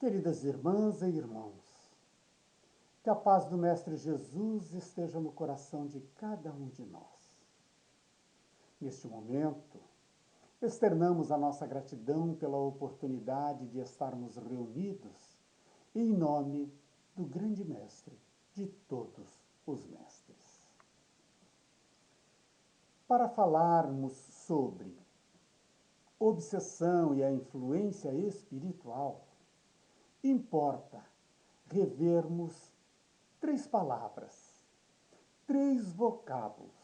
Queridas irmãs e irmãos, que a paz do Mestre Jesus esteja no coração de cada um de nós. Neste momento, externamos a nossa gratidão pela oportunidade de estarmos reunidos em nome do grande Mestre de todos os mestres. Para falarmos sobre obsessão e a influência espiritual, importa revermos 3 palavras, 3 vocábulos,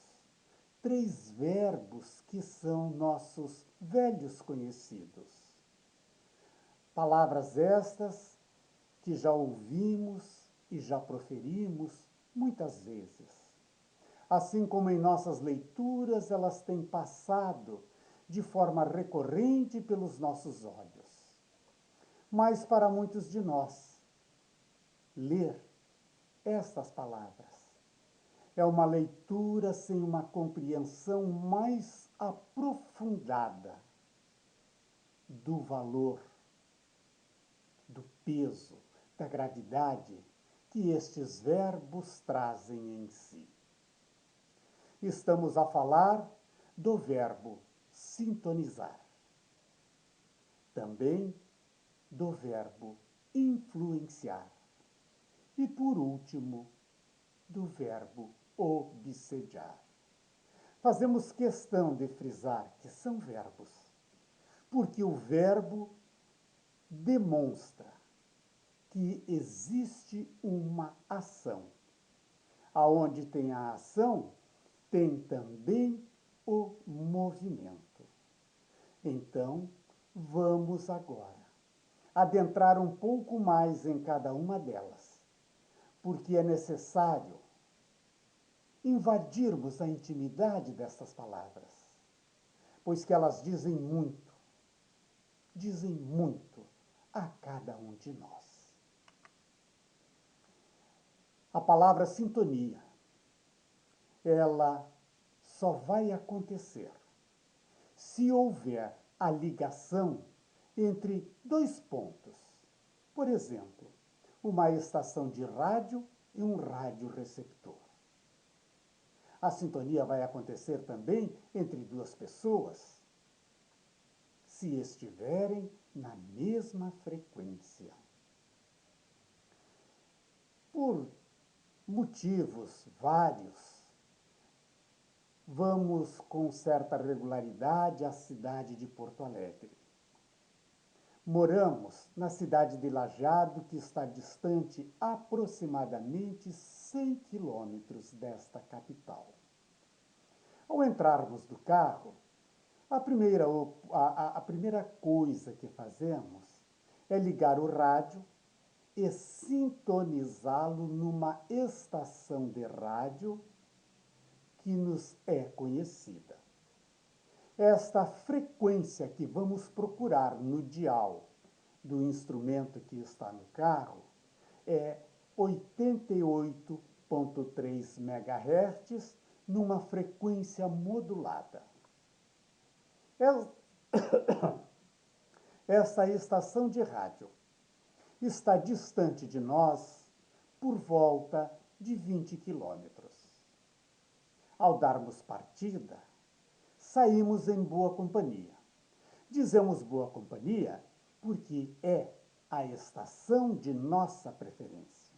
3 verbos que são nossos velhos conhecidos. Palavras estas que já ouvimos e já proferimos muitas vezes. Assim como em nossas leituras elas têm passado de forma recorrente pelos nossos olhos. Mas para muitos de nós, ler estas palavras é uma leitura sem uma compreensão mais aprofundada do valor, do peso, da gravidade que estes verbos trazem em si. Estamos a falar do verbo sintonizar. Também do verbo influenciar. E, por último, do verbo obsediar. Fazemos questão de frisar que são verbos, porque o verbo demonstra que existe uma ação. Aonde tem a ação, tem também o movimento. Então, vamos agora adentrar um pouco mais em cada uma delas, porque é necessário invadirmos a intimidade destas palavras, pois que elas dizem muito a cada um de nós. A palavra sintonia, ela só vai acontecer se houver a ligação entre 2 pontos. Por exemplo, uma estação de rádio e um radioreceptor. A sintonia vai acontecer também entre 2 pessoas, se estiverem na mesma frequência. Por motivos vários, vamos com certa regularidade à cidade de Porto Alegre. Moramos na cidade de Lajeado, que está distante aproximadamente 100 quilômetros desta capital. Ao entrarmos do carro, a primeira coisa que fazemos é ligar o rádio e sintonizá-lo numa estação de rádio que nos é conhecida. Esta frequência que vamos procurar no dial do instrumento que está no carro é 88,3 MHz numa frequência modulada. Esta estação de rádio está distante de nós por volta de 20 quilômetros. Ao darmos partida, saímos em boa companhia. Dizemos boa companhia porque é a estação de nossa preferência.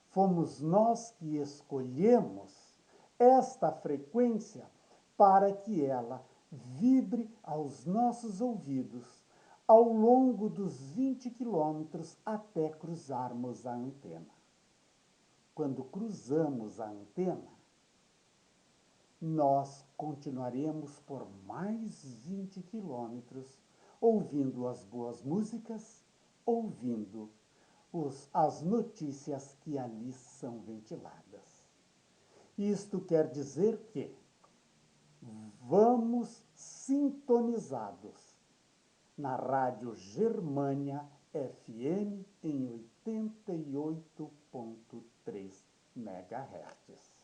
Fomos nós que escolhemos esta frequência para que ela vibre aos nossos ouvidos ao longo dos 20 quilômetros até cruzarmos a antena. Quando cruzamos a antena, nós continuaremos por mais 20 quilômetros ouvindo as boas músicas, ouvindo as notícias que ali são ventiladas. Isto quer dizer que vamos sintonizados na Rádio Germânia FM em 88,3 MHz.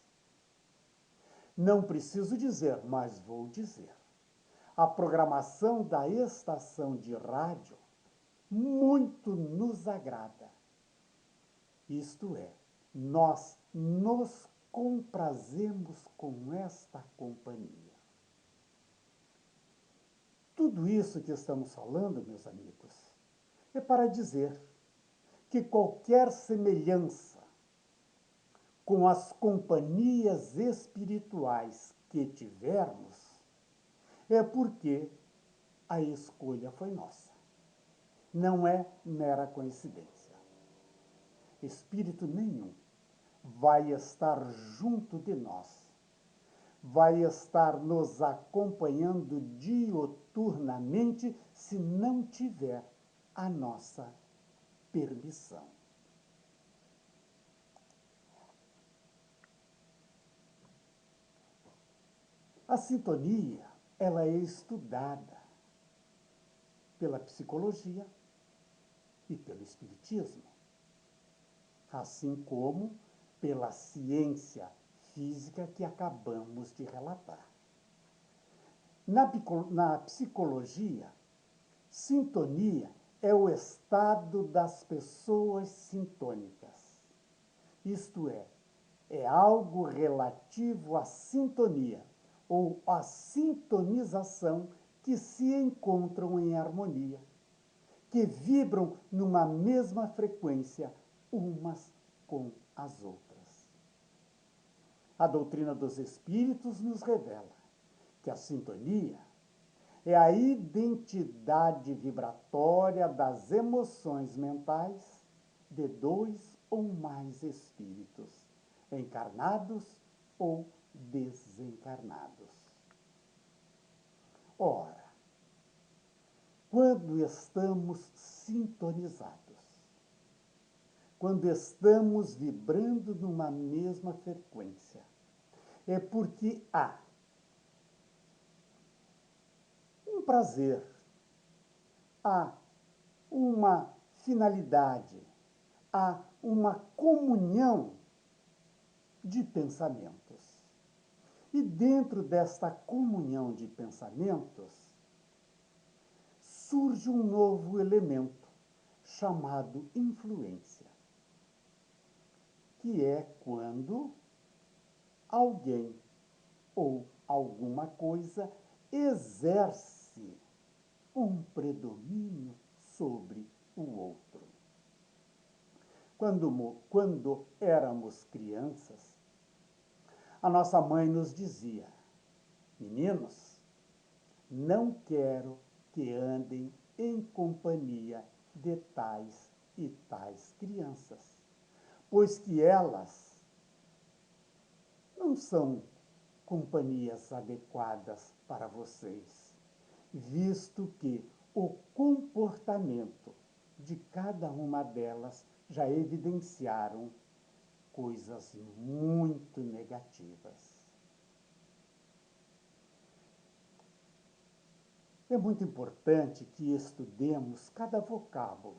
Não preciso dizer, mas vou dizer. A programação da estação de rádio muito nos agrada. Isto é, nós nos comprazemos com esta companhia. Tudo isso que estamos falando, meus amigos, é para dizer que qualquer semelhança com as companhias espirituais que tivermos é porque a escolha foi nossa. Não é mera coincidência. Espírito nenhum vai estar junto de nós, vai estar nos acompanhando dioturnamente se não tiver a nossa permissão. A sintonia, ela é estudada pela psicologia e pelo espiritismo, assim como pela ciência física que acabamos de relatar. Na psicologia, sintonia é o estado das pessoas sintônicas. Isto é algo relativo à sintonia ou à sintonização que se encontram em harmonia, que vibram numa mesma frequência umas com as outras. A doutrina dos espíritos nos revela que a sintonia é a identidade vibratória das emoções mentais de dois ou mais espíritos, encarnados ou desencarnados. Ora, quando estamos sintonizados, quando estamos vibrando numa mesma frequência, é porque há um prazer, há uma finalidade, há uma comunhão de pensamentos. E dentro desta comunhão de pensamentos, surge um novo elemento chamado influência, que é quando alguém ou alguma coisa exerce um predomínio sobre o outro. Quando éramos crianças, a nossa mãe nos dizia: meninos, não quero que andem em companhia de tais e tais crianças, pois que elas não são companhias adequadas para vocês, visto que o comportamento de cada uma delas já evidenciaram coisas muito negativas. É muito importante que estudemos cada vocábulo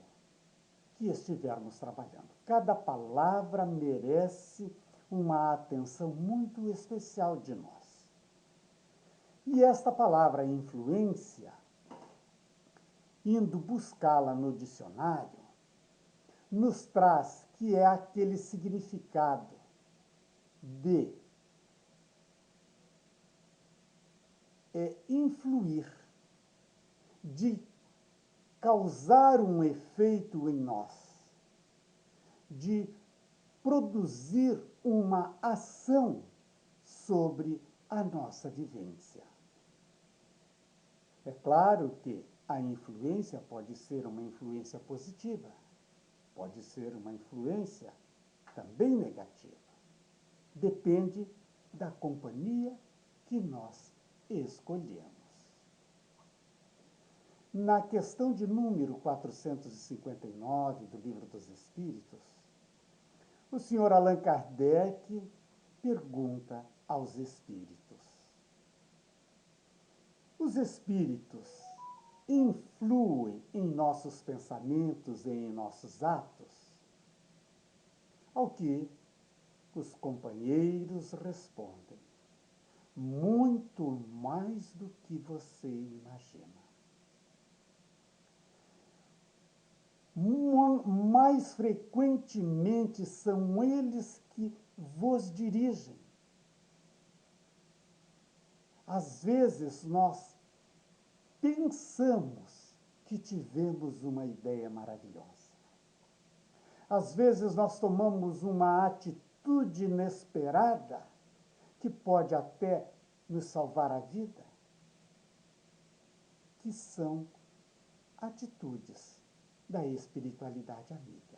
que estivermos trabalhando. Cada palavra merece uma atenção muito especial de nós. E esta palavra influência, indo buscá-la no dicionário, nos traz que é aquele significado de influir, de causar um efeito em nós, de produzir uma ação sobre a nossa vivência. É claro que a influência pode ser uma influência positiva, pode ser uma influência também negativa. Depende da companhia que nós escolhemos. Na questão de número 459 do Livro dos Espíritos, o senhor Allan Kardec pergunta aos espíritos: os espíritos influem em nossos pensamentos e em nossos atos? Ao que os companheiros respondem: muito mais do que você imagina. mais frequentemente são eles que vos dirigem. Às vezes nós pensamos que tivemos uma ideia maravilhosa. Às vezes nós tomamos uma atitude inesperada que pode até nos salvar a vida, que são atitudes da espiritualidade amiga.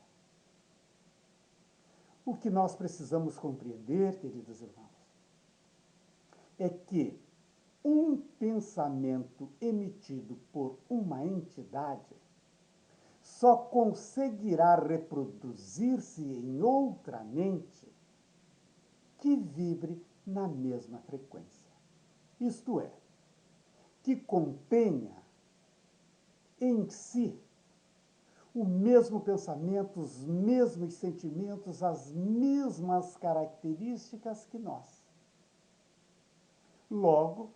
O que nós precisamos compreender, queridos irmãos, é que um pensamento emitido por uma entidade só conseguirá reproduzir-se em outra mente que vibre na mesma frequência. Isto é, que contenha em si o mesmo pensamento, os mesmos sentimentos, as mesmas características que nós. Logo,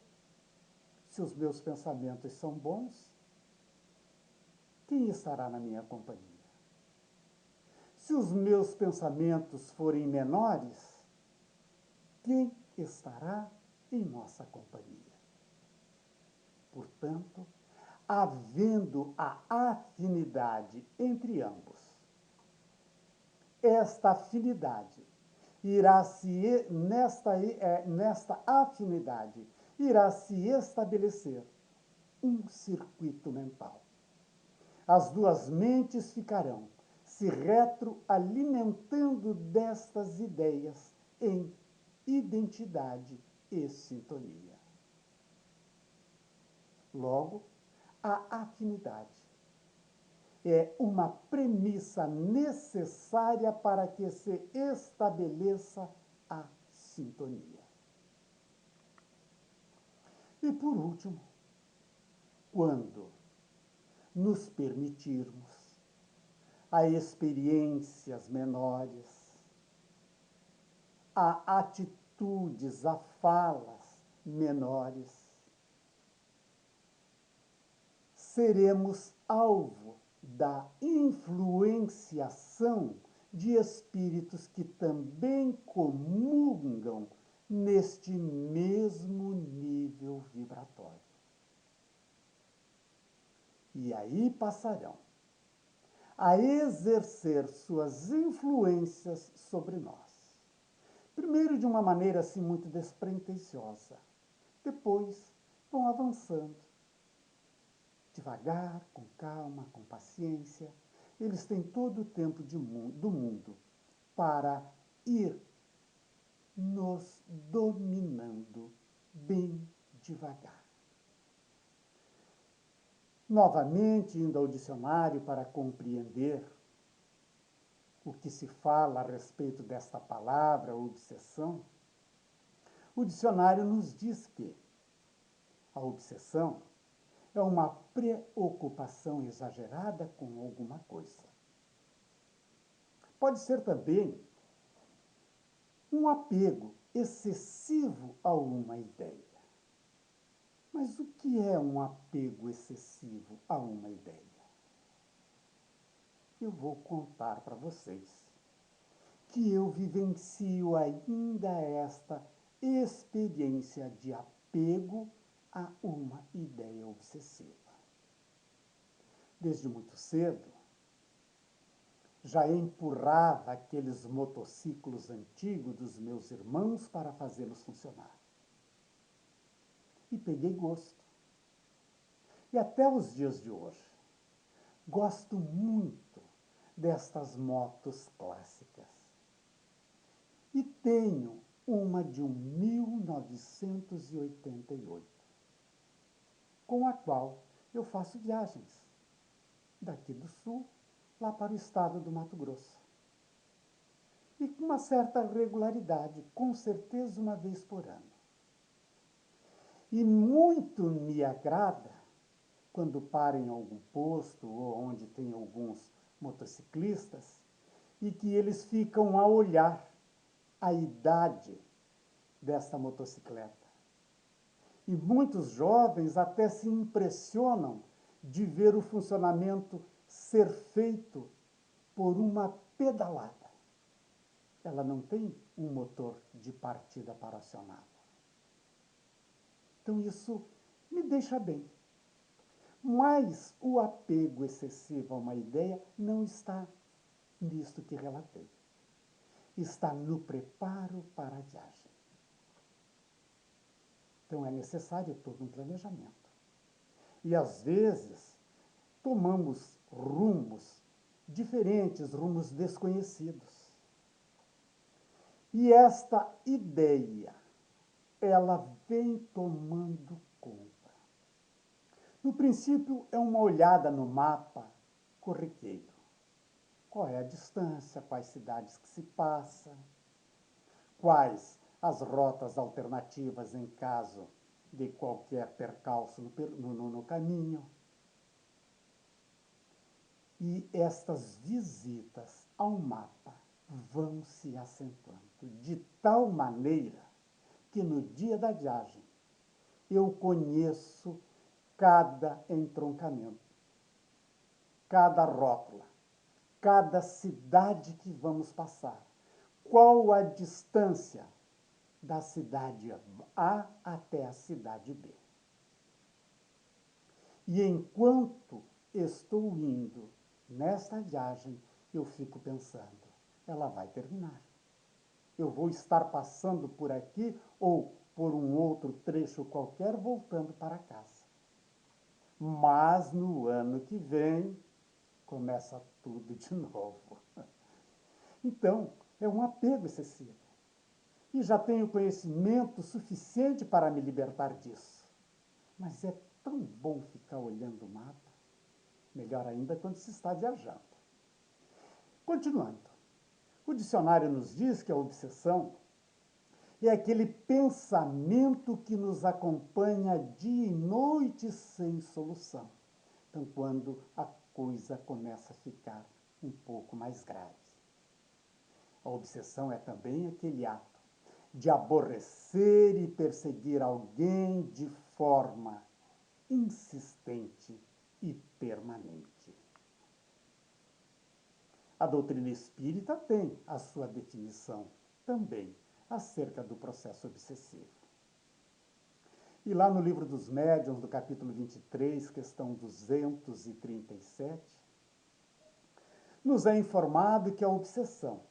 se os meus pensamentos são bons, quem estará na minha companhia? Se os meus pensamentos forem menores, quem estará em nossa companhia? Portanto, havendo a afinidade entre ambos, esta afinidade nesta afinidade irá se estabelecer um circuito mental. As duas mentes ficarão se retroalimentando destas ideias em identidade e sintonia. Logo, a afinidade é uma premissa necessária para que se estabeleça a sintonia. E por último, quando nos permitirmos a experiências menores, a atitudes, a falas menores, seremos alvo da influenciação de espíritos que também comungam neste mesmo nível vibratório. E aí passarão a exercer suas influências sobre nós. Primeiro de uma maneira assim muito despretensiosa, depois vão avançando. Devagar, com calma, com paciência, eles têm todo o tempo do mundo para ir nos dominando bem devagar. Novamente, indo ao dicionário para compreender o que se fala a respeito desta palavra, obsessão, o dicionário nos diz que a obsessão é uma preocupação exagerada com alguma coisa. Pode ser também um apego excessivo a uma ideia. Mas o que é um apego excessivo a uma ideia? Eu vou contar para vocês que eu vivencio ainda esta experiência de apego a uma ideia obsessiva. Desde muito cedo, já empurrava aqueles motociclos antigos dos meus irmãos para fazê-los funcionar. E peguei gosto. E até os dias de hoje, gosto muito destas motos clássicas. E tenho uma de 1988, com a qual eu faço viagens daqui do sul lá para o estado do Mato Grosso. E com uma certa regularidade, com certeza uma vez por ano. E muito me agrada quando paro em algum posto ou onde tem alguns motociclistas e que eles ficam a olhar a idade desta motocicleta. E muitos jovens até se impressionam de ver o funcionamento ser feito por uma pedalada. Ela não tem um motor de partida para acioná-lo. Então isso me deixa bem. Mas o apego excessivo a uma ideia não está nisto que relatei. Está no preparo para a viagem. Então é necessário todo um planejamento. E às vezes tomamos rumos diferentes, rumos desconhecidos. E esta ideia, ela vem tomando conta. No princípio, é uma olhada no mapa corriqueiro. Qual é a distância, quais cidades que se passa, quais as rotas alternativas em caso de qualquer percalço no caminho. E estas visitas ao mapa vão se acentuando de tal maneira que no dia da viagem eu conheço cada entroncamento, cada rótula, cada cidade que vamos passar, qual a distância da cidade A até a cidade B. E enquanto estou indo nesta viagem, eu fico pensando, ela vai terminar. Eu vou estar passando por aqui ou por um outro trecho qualquer voltando para casa. Mas no ano que vem, começa tudo de novo. Então, é um apego excessivo. E já tenho conhecimento suficiente para me libertar disso. Mas é tão bom ficar olhando o mapa. Melhor ainda quando se está viajando. Continuando. O dicionário nos diz que a obsessão é aquele pensamento que nos acompanha dia e noite sem solução. Então, quando a coisa começa a ficar um pouco mais grave. A obsessão é também aquele ato de aborrecer e perseguir alguém de forma insistente e permanente. A doutrina espírita tem a sua definição também acerca do processo obsessivo. E lá no Livro dos Médiuns, do capítulo 23, questão 237, nos é informado que a obsessão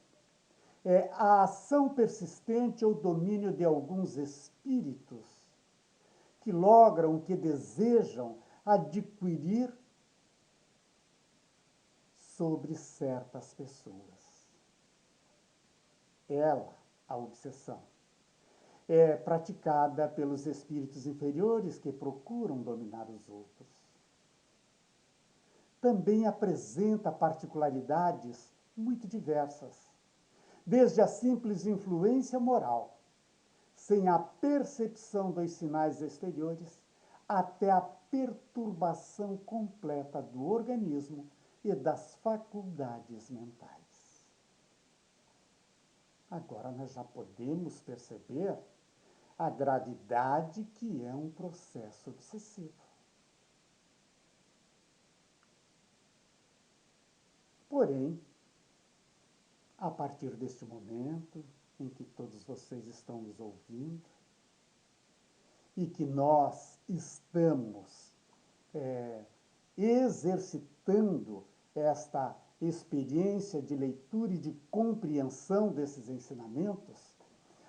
é a ação persistente ou domínio de alguns espíritos que logram o que desejam adquirir sobre certas pessoas. Ela, a obsessão, é praticada pelos espíritos inferiores que procuram dominar os outros. Também apresenta particularidades muito diversas, desde a simples influência moral, sem a percepção dos sinais exteriores, até a perturbação completa do organismo e das faculdades mentais. Agora nós já podemos perceber a gravidade que é um processo obsessivo. Porém, a partir deste momento em que todos vocês estão nos ouvindo e que nós estamos exercitando esta experiência de leitura e de compreensão desses ensinamentos,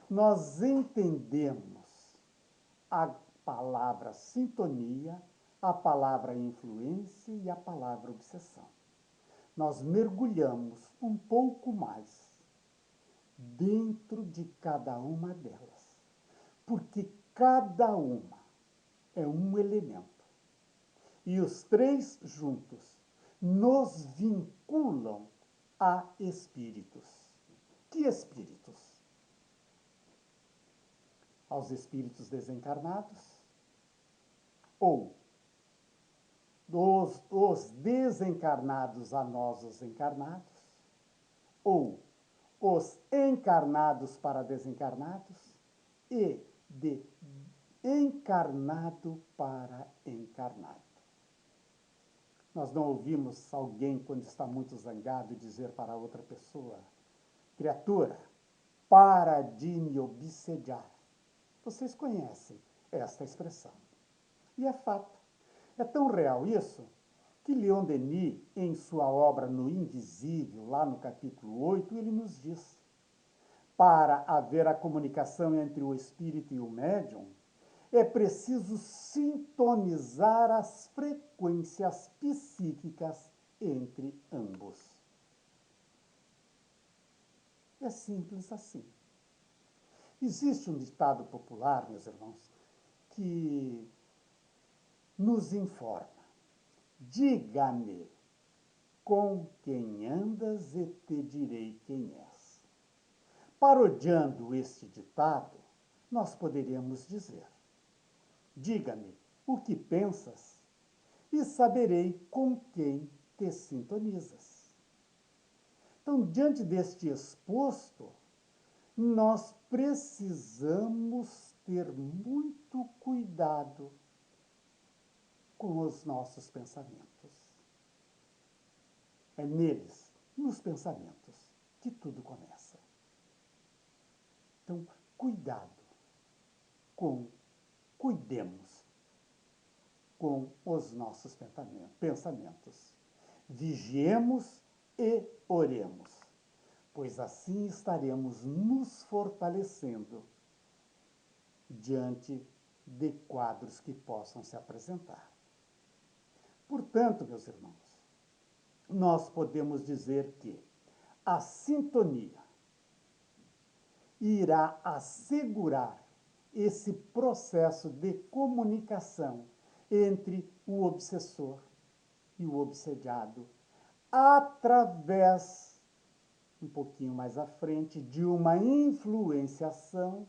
nós entendemos a palavra sintonia, a palavra influência e a palavra obsessão. Nós mergulhamos um pouco mais dentro de cada uma delas, porque cada uma é um elemento. E os três juntos nos vinculam a espíritos. Que espíritos? Aos espíritos desencarnados, ou os desencarnados a nós, os encarnados, ou os encarnados para desencarnados, e de encarnado para encarnado. Nós não ouvimos alguém, quando está muito zangado, dizer para outra pessoa: criatura, para de me obsediar. Vocês conhecem esta expressão. E é fato. É tão real isso que Leon Denis, em sua obra No Invisível, lá no capítulo 8, ele nos diz: para haver a comunicação entre o espírito e o médium, é preciso sintonizar as frequências psíquicas entre ambos. É simples assim. Existe um ditado popular, meus irmãos, que nos informa: diga-me com quem andas e te direi quem és. Parodiando este ditado, nós poderíamos dizer: diga-me o que pensas e saberei com quem te sintonizas. Então, diante deste exposto, nós precisamos ter muito cuidado com os nossos pensamentos. É neles, nos pensamentos, que tudo começa. Então, cuidemos com os nossos pensamentos. Vigiemos e oremos, pois assim estaremos nos fortalecendo diante de quadros que possam se apresentar. Portanto, meus irmãos, nós podemos dizer que a sintonia irá assegurar esse processo de comunicação entre o obsessor e o obsediado, através, um pouquinho mais à frente, de uma influenciação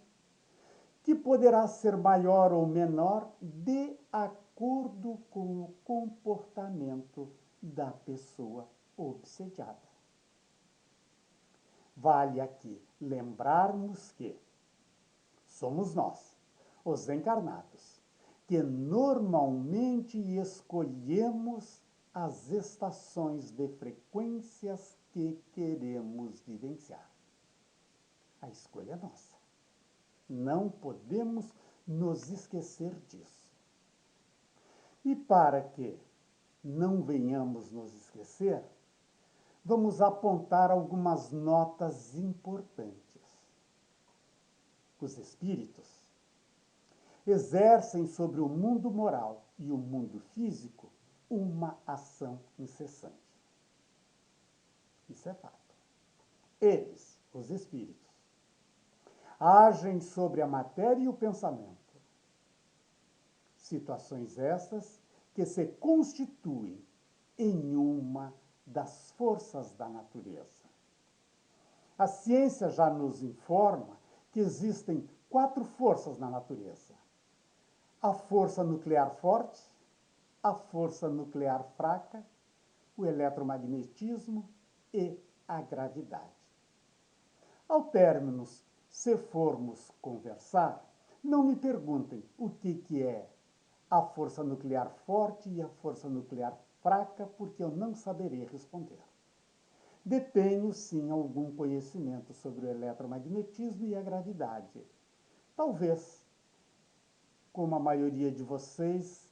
que poderá ser maior ou menor de acordo com o comportamento da pessoa obsediada. Vale aqui lembrarmos que somos nós, os encarnados, que normalmente escolhemos as estações de frequências que queremos vivenciar. A escolha é nossa. Não podemos nos esquecer disso. E para que não venhamos nos esquecer, vamos apontar algumas notas importantes. Os espíritos exercem sobre o mundo moral e o mundo físico uma ação incessante. Isso é fato. Eles, os espíritos, agem sobre a matéria e o pensamento. Situações essas que se constituem em uma das forças da natureza. A ciência já nos informa que existem 4 forças na natureza: a força nuclear forte, a força nuclear fraca, o eletromagnetismo e a gravidade. Ao término, se formos conversar, não me perguntem o que é a força nuclear forte e a força nuclear fraca, porque eu não saberei responder. Detenho, sim, algum conhecimento sobre o eletromagnetismo e a gravidade. Talvez, como a maioria de vocês,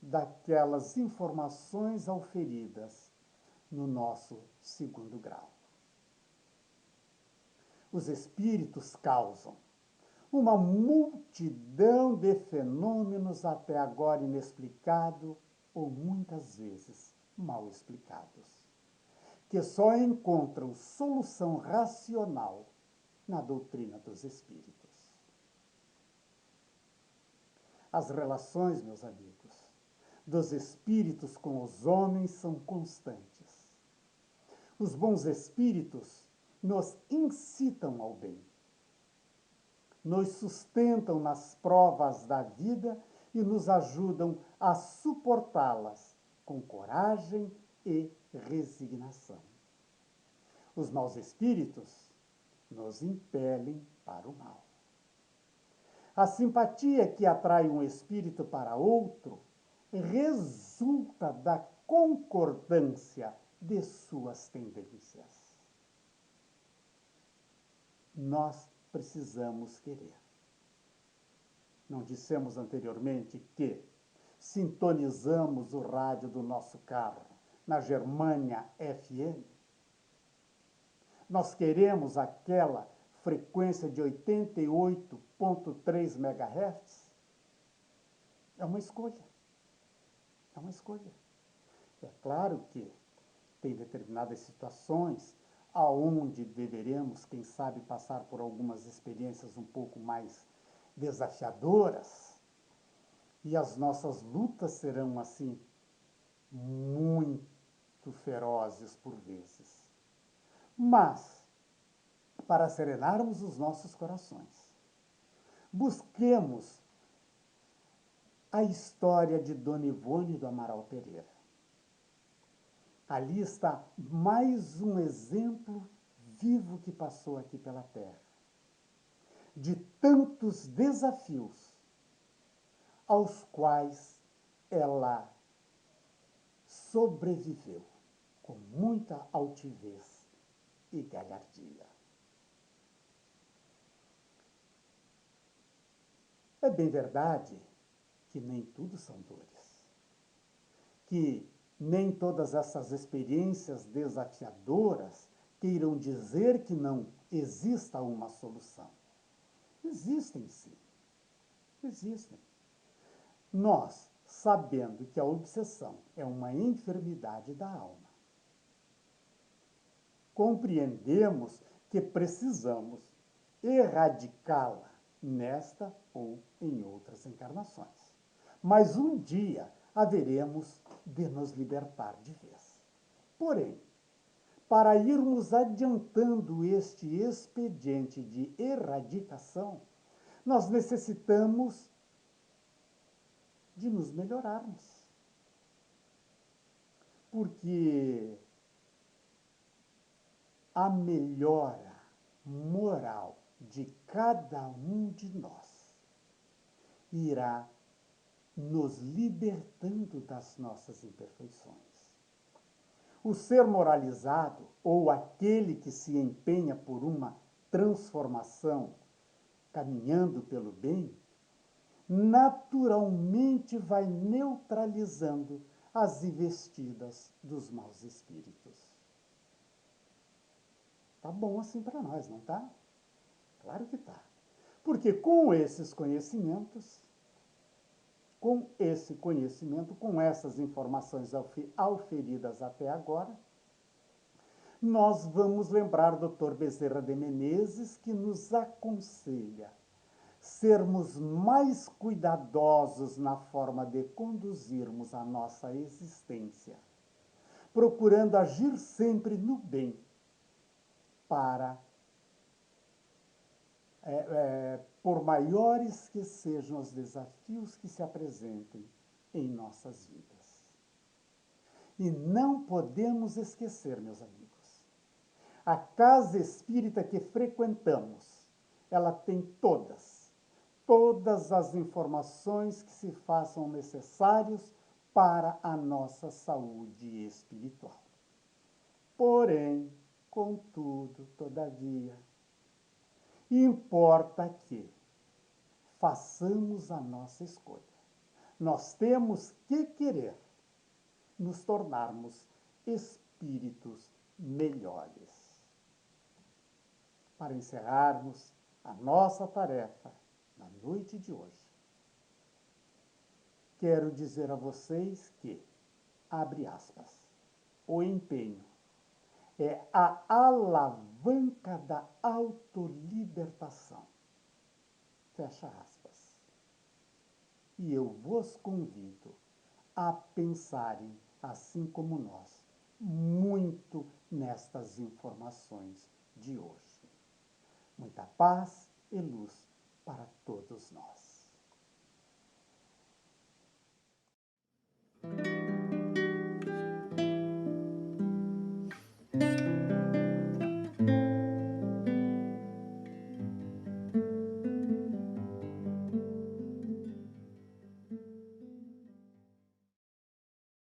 daquelas informações auferidas no nosso 2º grau. Os espíritos causam uma multidão de fenômenos até agora inexplicados ou muitas vezes mal explicados, que só encontram solução racional na doutrina dos espíritos. As relações, meus amigos, dos espíritos com os homens são constantes. Os bons espíritos nos incitam ao bem, nos sustentam nas provas da vida e nos ajudam a suportá-las com coragem e resignação. Os maus espíritos nos impelem para o mal. A simpatia que atrai um espírito para outro resulta da concordância de suas tendências. Nós precisamos querer. Não dissemos anteriormente que sintonizamos o rádio do nosso carro na Germânia FM? Nós queremos aquela frequência de 88,3 MHz? É uma escolha. É uma escolha. É claro que tem determinadas situações aonde deveremos, quem sabe, passar por algumas experiências um pouco mais desafiadoras, e as nossas lutas serão, assim, muito ferozes por vezes. Mas, para serenarmos os nossos corações, busquemos a história de Dona Ivone do Amaral Pereira. Ali está mais um exemplo vivo que passou aqui pela Terra, de tantos desafios aos quais ela sobreviveu com muita altivez e galhardia. É bem verdade que nem tudo são dores, que nem todas essas experiências desafiadoras queiram dizer que não exista uma solução. Existem sim, existem. Nós, sabendo que a obsessão é uma enfermidade da alma, compreendemos que precisamos erradicá-la nesta ou em outras encarnações. Mas um dia haveremos de nos libertar de vez. Porém, para irmos adiantando este expediente de erradicação, nós necessitamos de nos melhorarmos. Porque a melhora moral de cada um de nós irá nos libertando das nossas imperfeições. O ser moralizado, ou aquele que se empenha por uma transformação, caminhando pelo bem, naturalmente vai neutralizando as investidas dos maus espíritos. Tá bom assim para nós, não tá? Claro que tá. Porque com esses conhecimentos, com esse conhecimento, com essas informações auferidas até agora, nós vamos lembrar Dr. Bezerra de Menezes, que nos aconselha sermos mais cuidadosos na forma de conduzirmos a nossa existência, procurando agir sempre no bem, para, por maiores que sejam os desafios que se apresentem em nossas vidas. E não podemos esquecer, meus amigos, a casa espírita que frequentamos, ela tem todas as informações que se façam necessários para a nossa saúde espiritual. Porém, contudo, todavia, importa que façamos a nossa escolha. Nós temos que querer nos tornarmos espíritos melhores. Para encerrarmos a nossa tarefa na noite de hoje, quero dizer a vocês que, abre aspas, o empenho é a alavanca da autolibertação. Fecha aspas. E eu vos convido a pensarem, assim como nós, muito nestas informações de hoje. Muita paz e luz para todos nós.